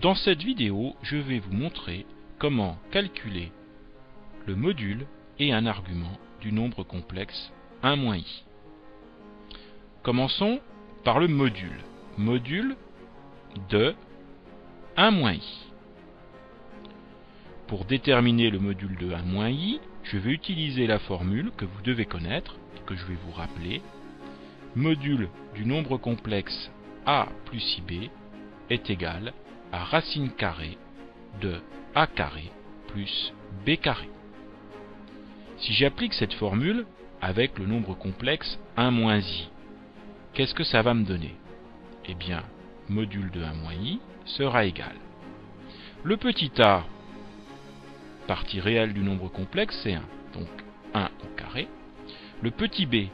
Dans cette vidéo, je vais vous montrer comment calculer le module et un argument du nombre complexe 1-i. Commençons par le module. Module de 1-i. Pour déterminer le module de 1-i, je vais utiliser la formule que vous devez connaître, que je vais vous rappeler. Module du nombre complexe a plus ib est égal à racine carrée de a carré plus b carré. Si j'applique cette formule avec le nombre complexe 1-i, qu'est-ce que ça va me donner? Eh bien, module de 1-i sera égal. Le petit a, partie réelle du nombre complexe, c'est 1, donc 1 au carré. Le petit b,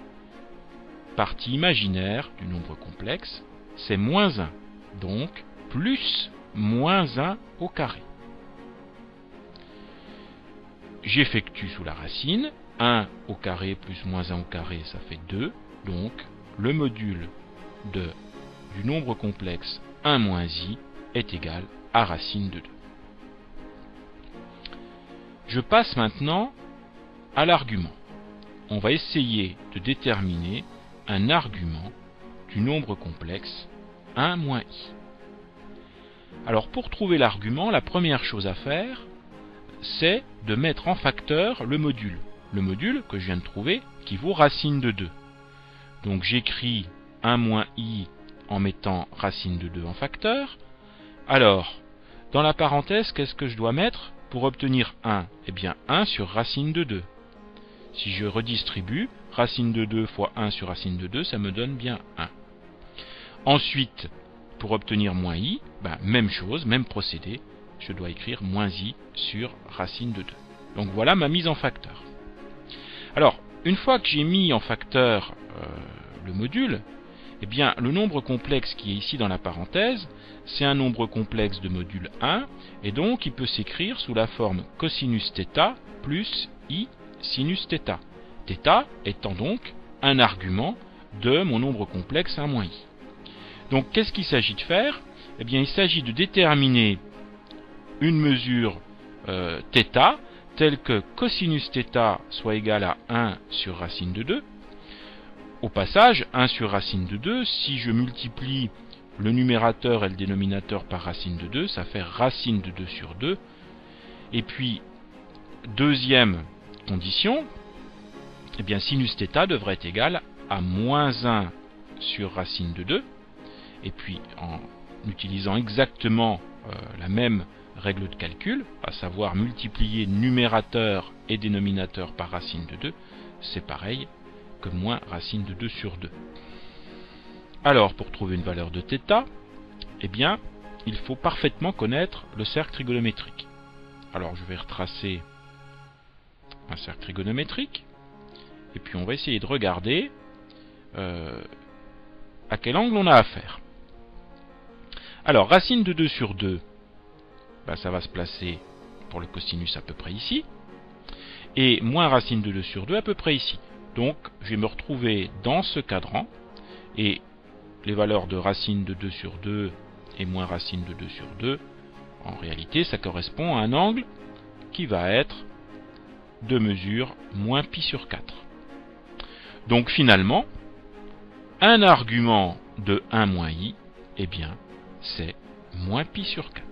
partie imaginaire du nombre complexe, c'est moins 1, donc plus moins 1 au carré. J'effectue sous la racine, 1 au carré plus moins 1 au carré, ça fait 2, donc le module du nombre complexe 1-i est égal à racine de 2. Je passe maintenant à l'argument. On va essayer de déterminer un argument du nombre complexe 1-i. Alors pour trouver l'argument, la première chose à faire, c'est de mettre en facteur le module. Le module que je viens de trouver qui vaut racine de 2. Donc j'écris 1-i en mettant racine de 2 en facteur. Alors, dans la parenthèse, qu'est-ce que je dois mettre pour obtenir 1? Eh bien 1 sur racine de 2. Si je redistribue, racine de 2 fois 1 sur racine de 2, ça me donne bien 1. Ensuite, pour obtenir moins i, même chose, même procédé, je dois écrire moins i sur racine de 2. Donc voilà ma mise en facteur. Alors, une fois que j'ai mis en facteur le module, eh bien, le nombre complexe qui est ici dans la parenthèse, c'est un nombre complexe de module 1, et donc il peut s'écrire sous la forme cosinus θ plus i sinus θ. Θ étant donc un argument de mon nombre complexe 1-i. Donc qu'est-ce qu'il s'agit de faire? Eh bien, il s'agit de déterminer une mesure θ telle que cosinus θ soit égal à 1 sur racine de 2. Au passage, 1 sur racine de 2, si je multiplie le numérateur et le dénominateur par racine de 2, ça fait racine de 2 sur 2. Et puis, deuxième condition, eh bien, sinus θ devrait être égal à moins 1 sur racine de 2. Et puis, en utilisant exactement la même règle de calcul, à savoir multiplier numérateur et dénominateur par racine de 2, c'est pareil que moins racine de 2 sur 2. Alors, pour trouver une valeur de θ, eh bien, il faut parfaitement connaître le cercle trigonométrique. Alors, je vais retracer un cercle trigonométrique, et puis on va essayer de regarder à quel angle on a affaire. Alors, racine de 2 sur 2, ça va se placer pour le cosinus à peu près ici, et moins racine de 2 sur 2 à peu près ici. Donc, je vais me retrouver dans ce cadran, et les valeurs de racine de 2 sur 2 et moins racine de 2 sur 2, en réalité, ça correspond à un angle qui va être de mesure moins pi sur 4. Donc, finalement, un argument de 1-i, eh bien, c'est moins pi sur 4.